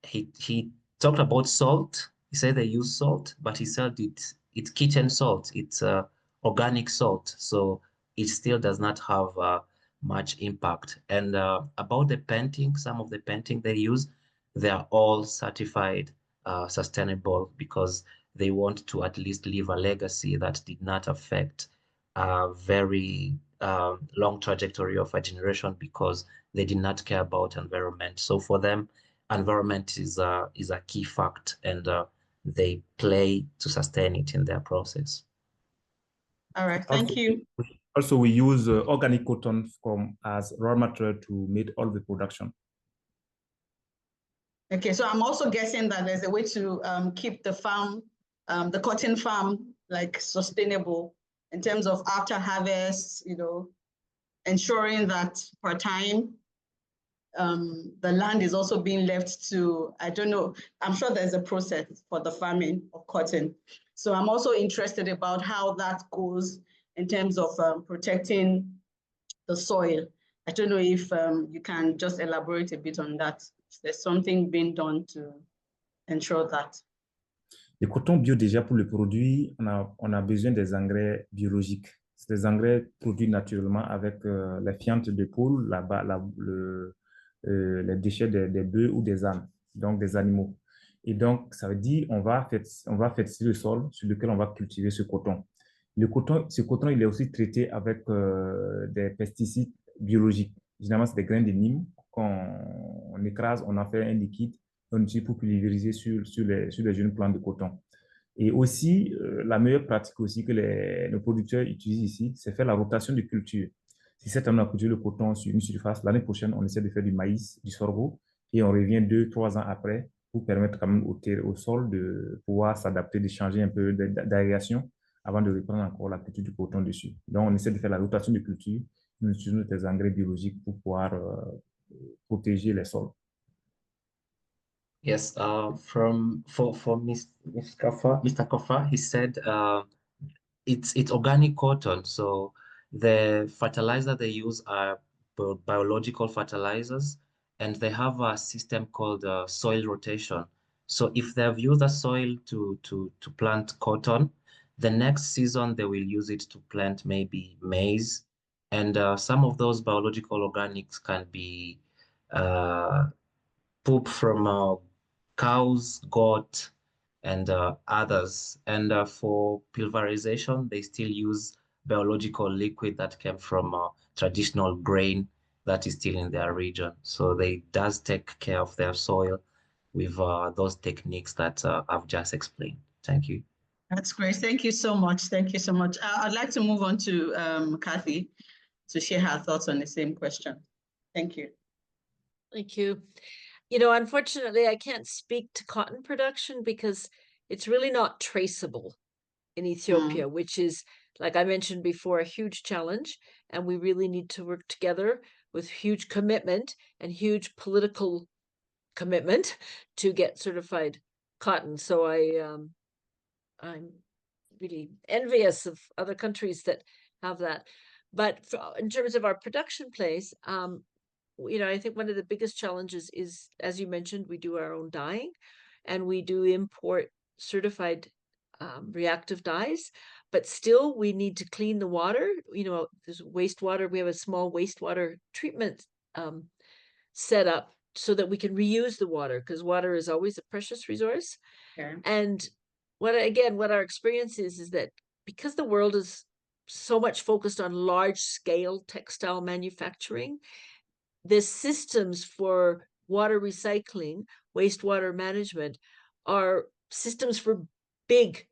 he talked about salt. He said they use salt, but he said it's kitchen salt. It's organic salt, so it still does not have much impact. And about the painting, some of the painting they use, they are all certified sustainable, because they want to at least leave a legacy that did not affect a very long trajectory of a generation, because they did not care about environment. So for them, environment is a key fact, and they play to sustain it in their process. All right, thank you. Also, we use organic cotton as raw material to make all the production. Okay, so I'm also guessing that there's a way to keep the farm, the cotton farm, like sustainable in terms of after harvest, you know, ensuring that per time the land is also being left to, I don't know, I'm sure there's a process for the farming of cotton. So I'm also interested about how that goes in terms of protecting the soil. I don't know if you can just elaborate a bit on that. If there's something being done to ensure that. Le coton bio, déjà pour le produit, on a besoin des engrais biologiques. C'est des engrais produits naturellement avec la fiente de poule, les déchets des bœufs ou des ânes, donc des animaux. Et donc, ça veut dire on va fertiliser le sol sur lequel on va cultiver ce coton. Ce coton, il est aussi traité avec des pesticides biologiques. Généralement, c'est des grains de Nîmes qu'on écrase, on en fait un liquide, on utilise pour pulvériser sur les jeunes plants de coton. Et aussi, la meilleure pratique aussi que nos producteurs utilisent ici, c'est faire la rotation de culture. Si cette année on a cultivé le coton sur une surface, l'année prochaine, on essaie de faire du maïs, du sorgho, et on revient 2-3 ans après pour permettre quand même au sol de pouvoir s'adapter, de changer un peu d'aération avant de reprendre encore la culture du coton dessus. Donc, on essaie de faire la rotation de culture, nous utilisons des engrais biologiques pour pouvoir protéger les sols. Yes, for Mr. Karfa, he said it's organic cotton, so the fertilizer they use are biological fertilizers, and they have a system called soil rotation. So if they have used the soil to plant cotton, the next season they will use it to plant maybe maize, and some of those biological organics can be poop from cows, goat, and others. And for pulverization, they still use biological liquid that came from traditional grain that is still in their region. So they does take care of their soil with those techniques that I've just explained. Thank you. That's great. Thank you so much. Thank you so much. I'd like to move on to Kathy to share her thoughts on the same question. Thank you. Thank you. You know, unfortunately, I can't speak to cotton production because it's really not traceable in Ethiopia, which is, like I mentioned before, a huge challenge. And we really need to work together with huge commitment and huge political commitment to get certified cotton. So I'm really envious of other countries that have that. But in terms of our production place, you know, I think one of the biggest challenges is, as you mentioned, we do our own dyeing, and we do import certified reactive dyes, but still we need to clean the water. You know, there's wastewater. We have a small wastewater treatment set up so that we can reuse the water, because water is always a precious resource. Okay. And what our experience is that because the world is so much focused on large scale textile manufacturing, the systems for water recycling, wastewater management are systems for big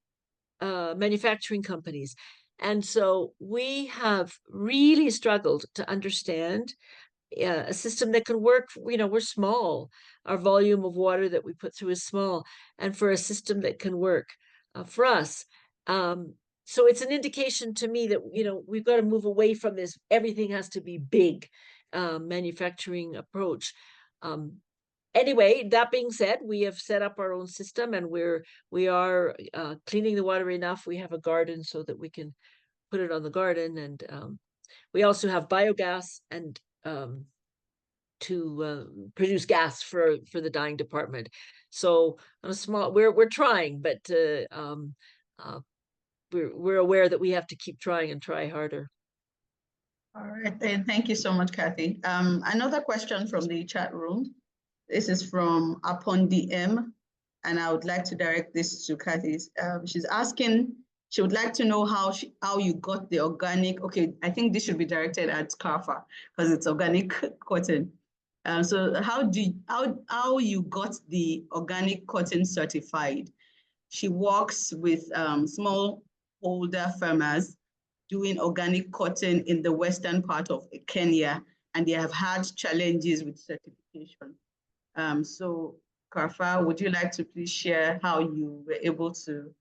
manufacturing companies. And so we have really struggled to understand a system that can work. You know, we're small. Our volume of water that we put through is small. And for a system that can work for us. So it's an indication to me that, you know, we've got to move away from this. Everything has to be big manufacturing approach. Anyway, that being said, we have set up our own system, and we are cleaning the water enough. We have a garden so that we can put it on the garden, and we also have biogas and to produce gas for the dyeing department. So on a small, we're trying, but we're aware that we have to keep trying and try harder. All right, thank you so much, Kathy. Another question from the chat room. This is from Upon DM, and I would like to direct this to Kathy. She's asking, she would like to know how you got the organic. Okay, I think this should be directed at Karfa because it's organic cotton. So how you got the organic cotton certified? She works with smallholder farmers doing organic cotton in the western part of Kenya, and they have had challenges with certification. So Karfa, would you like to please share how you were able to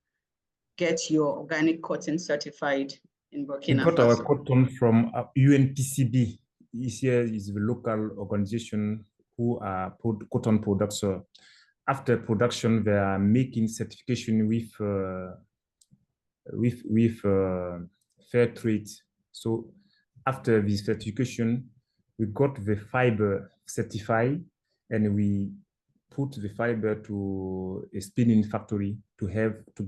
get your organic cotton certified in Burkina Faso? We got our cotton from UNPCB. ECS is the local organization who are cotton products. After production, they are making certification with fair trade. So after this certification, we got the fiber certified, and we put the fiber to a spinning factory to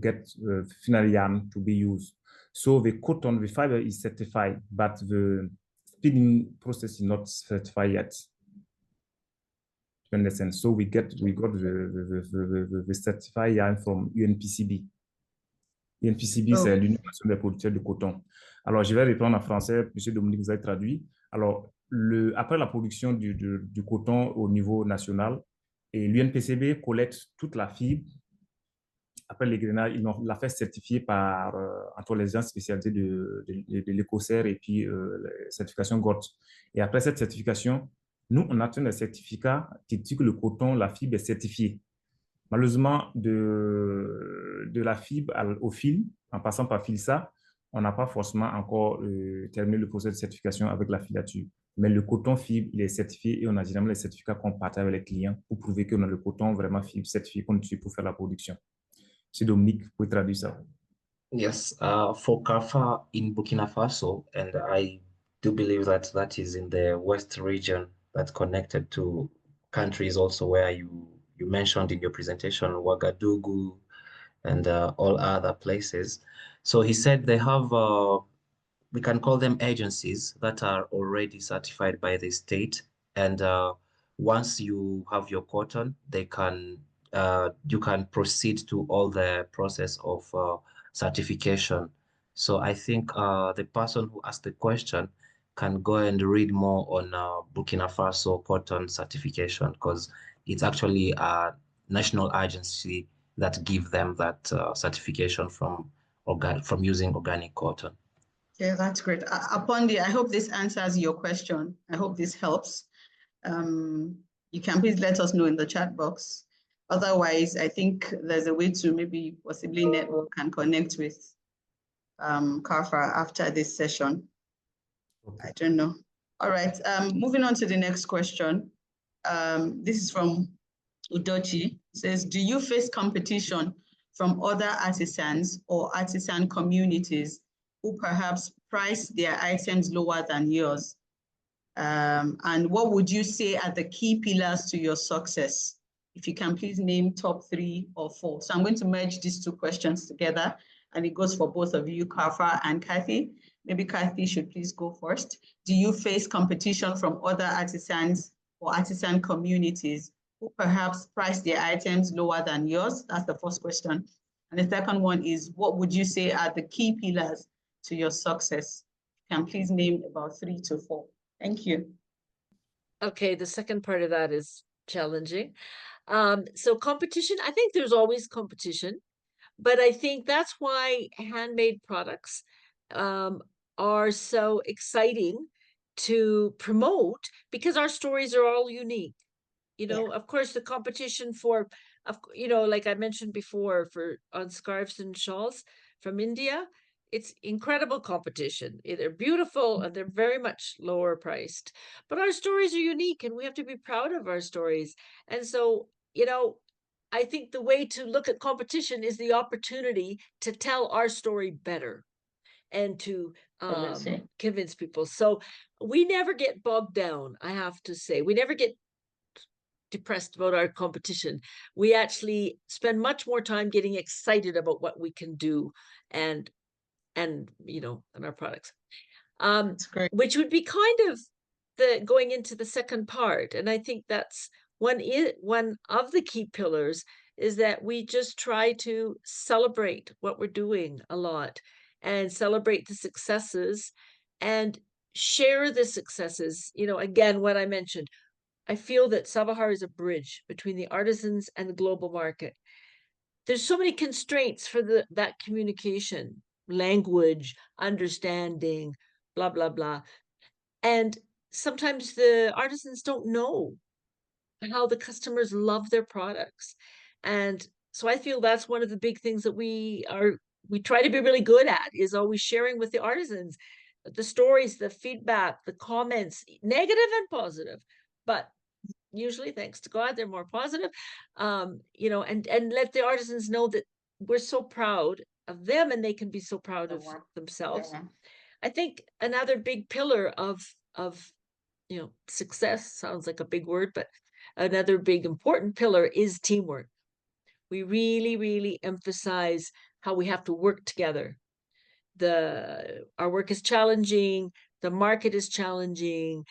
get final yarn to be used. So the cotton, the fiber is certified, but the spinning process is not certified yet. You understand? So we got the certified yarn from UNPCB. UNPCB, c'est l'Union nationale des producteurs de coton. Alors, je vais répondre en français. Monsieur Dominique, vous avez traduit. Alors, après la production du coton au niveau national, et l'UNPCB collecte toute la fibre. Après l'égrenage, ils la fait certifier par entre les gens spécialisés de l'Écossaire et puis la certification GOTS. Et après cette certification, nous, on atteint le certificat qui dit que le coton, la fibre est certifiée. Malheureusement, de la fibre au fil, en passant par filsa, on n'a pas forcément encore terminé le processus de certification avec la filature. Mais le coton fibre, il est certifié et on a généralement les certificats qu'on partage avec les clients pour prouver qu'on a le coton vraiment fibre certifié qu'on utilise pour faire la production. C'est Dominique, vous pouvez traduire ça. Yes, for Karfa in Burkina Faso, and I do believe that that is in the West region that's connected to countries also where you mentioned in your presentation, Ouagadougou and all other places. So he said they have, we can call them agencies that are already certified by the state. And once you have your cotton, they can, you can proceed to all the process of certification. So I think the person who asked the question can go and read more on Burkina Faso cotton certification, because it's actually a national agency that give them that certification from using organic cotton. Yeah, that's great. I hope this answers your question. I hope this helps. You can please let us know in the chat box. Otherwise, I think there's a way to maybe possibly network and connect with Karfa after this session. Okay. I don't know. All right, moving on to the next question. This is from Udochi. It says, do you face competition from other artisans or artisan communities who perhaps price their items lower than yours? And what would you say are the key pillars to your success? If you can please name top 3 or 4. So I'm going to merge these two questions together, and it goes for both of you, Karfa and Kathy. Maybe Kathy should please go first. Do you face competition from other artisans or artisan communities who perhaps price their items lower than yours? That's the first question. And the second one is, what would you say are the key pillars to your success? You can please name about 3 to 4. Thank you. Okay, the second part of that is challenging. So competition, I think there's always competition, but I think that's why handmade products are so exciting to promote, because our stories are all unique. You know, yeah. Of course, the competition for, you know, like I mentioned before, on scarves and shawls from India, it's incredible competition. They're beautiful and they're very much lower priced, but our stories are unique and we have to be proud of our stories. And so, you know, I think the way to look at competition is the opportunity to tell our story better and to convince people. So we never get bogged down, I have to say. We never get depressed about our competition. We actually spend much more time getting excited about what we can do and you know, and our products, which would be kind of going into the second part. And I think that's one of the key pillars, is that we just try to celebrate what we're doing a lot and celebrate the successes and share the successes. You know, again, what I mentioned, I feel that Sabahar is a bridge between the artisans and the global market. There's so many constraints for that communication, language, understanding, blah, blah, blah. And sometimes the artisans don't know how the customers love their products. And so I feel that's one of the big things that we try to be really good at, is always sharing with the artisans the stories, the feedback, the comments, negative and positive, but usually, thanks to God, they're more positive. You know, and let the artisans know that we're so proud of them and they can be so proud of themselves. Yeah. I think another big pillar of you know, success sounds like a big word, but another big important pillar is teamwork. We really, really emphasize how we have to work together. Our work is challenging, the market is challenging,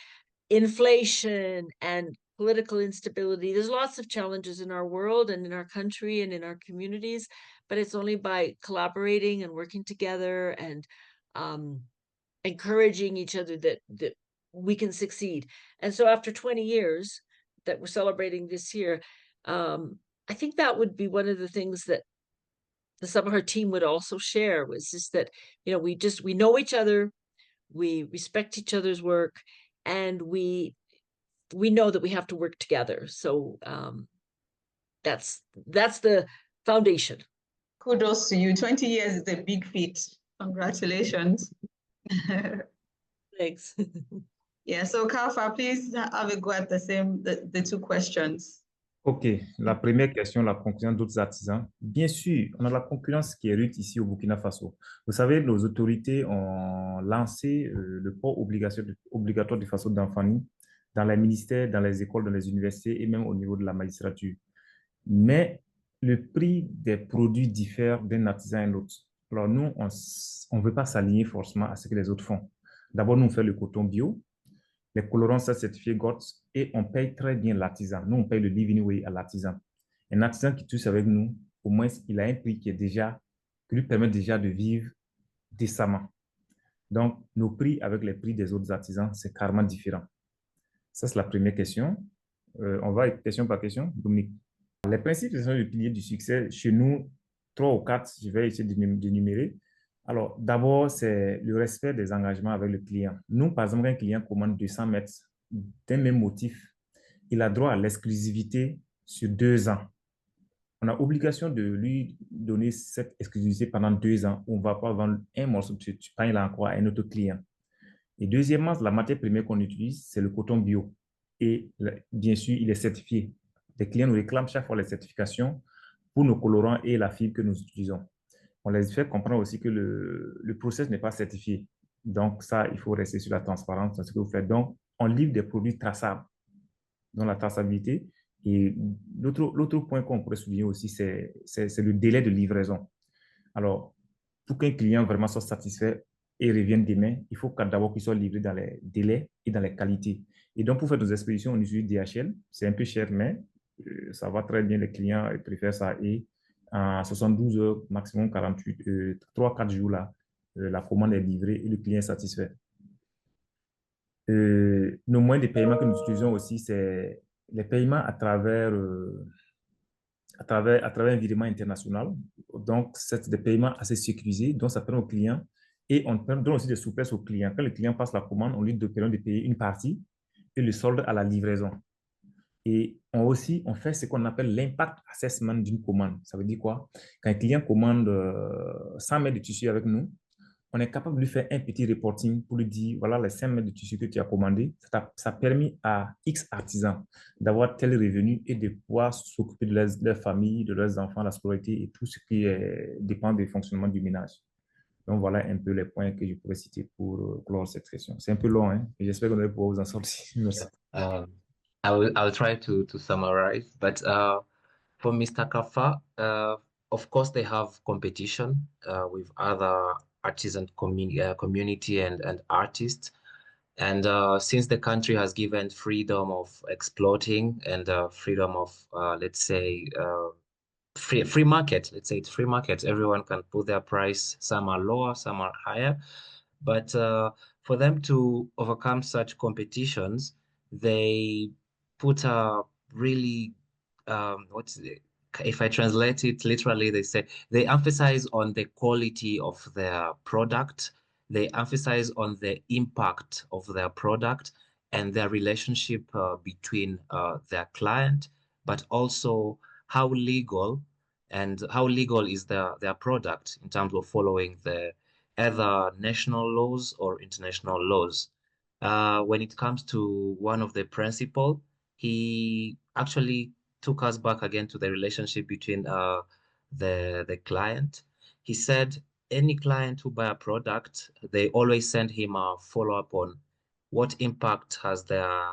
inflation and political instability. There's lots of challenges in our world and in our country and in our communities, but it's only by collaborating and working together and encouraging each other that we can succeed. And so after 20 years that we're celebrating this year, I think that would be one of the things that the Sabahar team would also share, was just that, you know, we know each other, we respect each other's work, and we know that we have to work together. So that's the foundation. Kudos to you. 20 years is a big feat. Congratulations. Thanks. Yeah, so Karfa, please have a go at the two questions. OK, la première question, la concurrence d'autres artisans. Bien sûr, on a la concurrence qui est rude ici au Burkina Faso. Vous savez, nos autorités ont lancé le port obligatoire du faso d'Anfani dans les ministères, dans les écoles, dans les universités et même au niveau de la magistrature. Mais le prix des produits diffère d'un artisan à l'autre. Alors nous, on ne veut pas s'aligner forcément à ce que les autres font. D'abord, nous, on fait le coton bio, les colorants sont certifiés GOTS et on paye très bien l'artisan. Nous, on paye le living way à l'artisan. Un artisan qui touche avec nous, au moins, il a un prix qui lui permet déjà de vivre décemment. Donc, nos prix avec les prix des autres artisans, c'est carrément différent. Ça, c'est la première question. On va question par question. Dominique. Les principes, ce sont les piliers du succès. Chez nous, 3 ou 4, je vais essayer d'énumérer. Alors, d'abord, c'est le respect des engagements avec le client. Nous, par exemple, un client commande 200 mètres d'un même motif, il a droit à l'exclusivité sur 2 ans. On a obligation de lui donner cette exclusivité pendant 2 ans. On ne va pas vendre un morceau, tu payes là encore à un autre client. Et deuxièmement, la matière première qu'on utilise, c'est le coton bio. Et bien sûr, il est certifié. Les clients nous réclament chaque fois les certifications pour nos colorants et la fibre que nous utilisons. On les fait comprendre aussi que le process n'est pas certifié. Donc, ça, il faut rester sur la transparence dans ce que vous faites. Donc, on livre des produits traçables, dans la traçabilité. Et l'autre point qu'on pourrait souligner aussi, c'est le délai de livraison. Alors, pour qu'un client vraiment soit satisfait et revienne demain, il faut d'abord qu'il soit livré dans les délais et dans les qualités. Et donc, pour faire nos expéditions, on utilise DHL. C'est un peu cher, mais ça va très bien. Les clients préfèrent ça. Et en 72 heures, maximum 48, 3-4 jours, là, la commande est livrée et le client est satisfait. Nos moyens de paiement que nous utilisons aussi, c'est les paiements à travers un virement international. Donc, c'est des paiements assez sécurisés, donc ça permet aux clients et on donne aussi des souplesses aux clients. Quand le client passe la commande, on lui permet de payer une partie et le solde à la livraison. Et on fait ce qu'on appelle l'impact assessment d'une commande. Ça veut dire quoi? Quand un client commande 100 mètres de tissu avec nous, on est capable de lui faire un petit reporting pour lui dire, voilà les 5 mètres de tissu que tu as commandé. Ça a permis à X artisans d'avoir tel revenu et de pouvoir s'occuper de leur famille, de leurs enfants, la scolarité et tout ce qui dépend du fonctionnement du ménage. Donc, voilà un peu les points que je pourrais citer pour clore cette question. C'est un peu long, hein? J'espère qu'on va pouvoir vous en sortir. Merci. I'll try to summarize, but for Mr. Karfa, of course, they have competition with other artisan community and artists. And since the country has given freedom of exploiting and freedom of, let's say, free market, let's say it's free market, everyone can put their price. Some are lower, some are higher. But for them to overcome such competitions, they put a really, if I translate it literally, they say they emphasize on the quality of their product. They emphasize on the impact of their product and their relationship between their client, but also how legal is their product in terms of following the either national laws or international laws. When it comes to one of the principles, he actually took us back again to the relationship between the client. He said any client who buy a product, they always send him a follow-up on what impact has their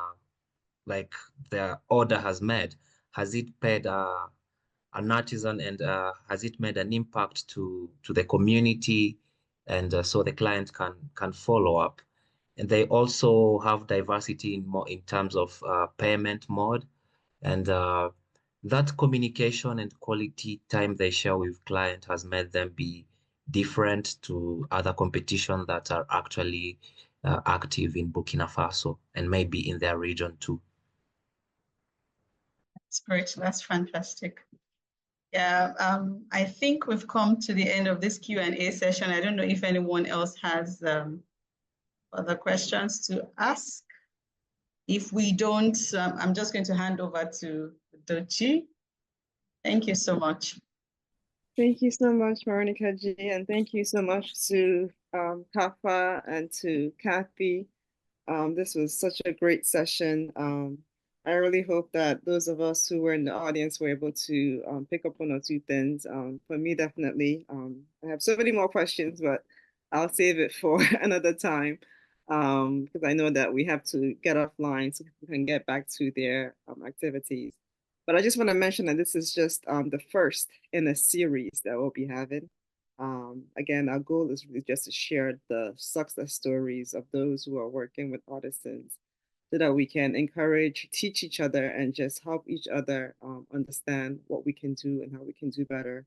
order has made. Has it paid an artisan, and has it made an impact to the community? And so the client can follow up. And they also have diversity in terms of payment mode, and that communication and quality time they share with client has made them be different to other competition that are actually active in Burkina Faso and maybe in their region too. That's great. That's fantastic. Yeah, I think we've come to the end of this Q&A session. I don't know if anyone else has other questions to ask. If we don't, I'm just going to hand over to Dochi. Thank you so much. Thank you so much, Veronica G, and thank you so much to Karfa and to Kathy. This was such a great session. I really hope that those of us who were in the audience were able to pick up one or two things. For me, definitely. I have so many more questions, but I'll save it for another time because I know that we have to get offline so people can get back to their activities. But I just want to mention that this is just the first in a series that we'll be having. Again, our goal is really just to share the success stories of those who are working with artisans so that we can encourage, teach each other, and just help each other understand what we can do and how we can do better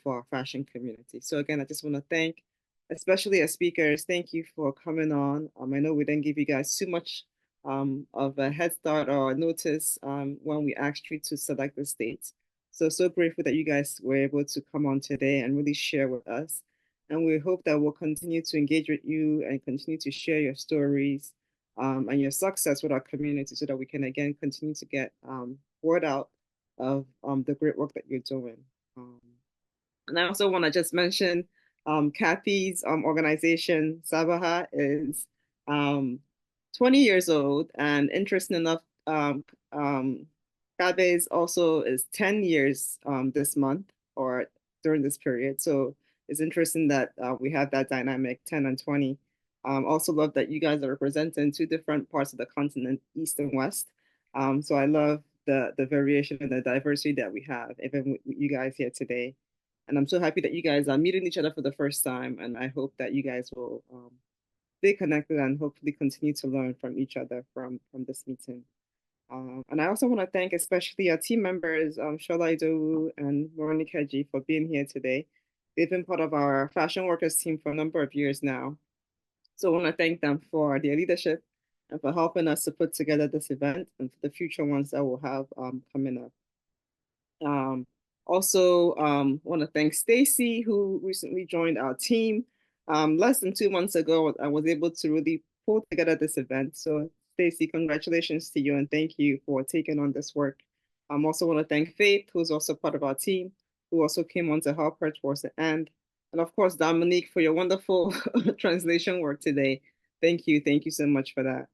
for our fashion community. So again, I just want to thank, especially as speakers, thank you for coming on. I know we didn't give you guys too much of a head start or notice when we asked you to select the states. So grateful that you guys were able to come on today and really share with us. And we hope that we'll continue to engage with you and continue to share your stories and your success with our community so that we can, again, continue to get word out of the great work that you're doing. And I also want to just mention Kathy's organization, Sabahar, is 20 years old, and interesting enough, Kabe's also is 10 years this month or during this period. So it's interesting that we have that dynamic 10 and 20. Also love that you guys are representing two different parts of the continent, East and West. So I love the variation and the diversity that we have, even with you guys here today. And I'm so happy that you guys are meeting each other for the first time. And I hope that you guys will stay connected and hopefully continue to learn from each other from this meeting. And I also want to thank especially our team members, Shola Idowu and Veronica G, for being here today. They've been part of our fashion workers team for a number of years now. So I want to thank them for their leadership and for helping us to put together this event and for the future ones that we'll have coming up. Also, want to thank Stacy, who recently joined our team. Less than 2 months ago, I was able to really pull together this event. So Stacy, congratulations to you and thank you for taking on this work. I also want to thank Faith, who's also part of our team, who also came on to help her towards the end. And of course, Dominique, for your wonderful translation work today. Thank you so much for that.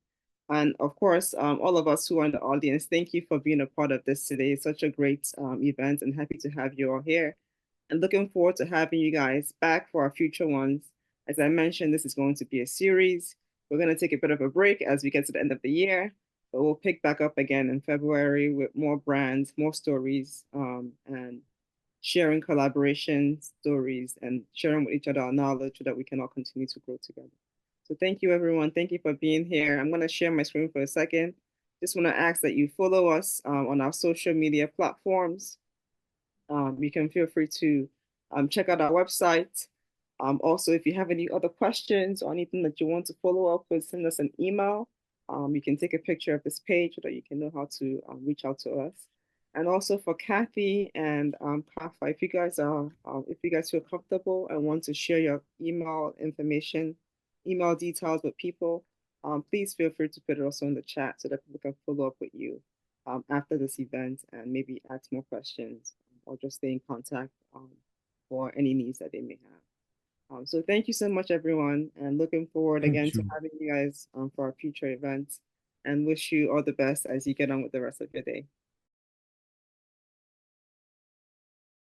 And of course, all of us who are in the audience, thank you for being a part of this today. It's such a great event and happy to have you all here. And looking forward to having you guys back for our future ones. As I mentioned, this is going to be a series. We're going to take a bit of a break as we get to the end of the year, but we'll pick back up again in February with more brands, more stories, and sharing collaboration stories and sharing with each other our knowledge so that we can all continue to grow together. So thank you, everyone. Thank you for being here. I'm going to share my screen for a second. Just want to ask that you follow us on our social media platforms. You can feel free to check out our website. Also, if you have any other questions or anything that you want to follow up with, send us an email. You can take a picture of this page so that you can know how to reach out to us. And also for Kathy and Karfa, if you guys feel comfortable and want to share your email information, email details with people, please feel free to put it also in the chat so that people can follow up with you after this event and maybe ask more questions or just stay in contact for any needs that they may have. So thank you so much, everyone, and looking forward again to having you guys for our future events. and wish you all the best as you get on with the rest of your day.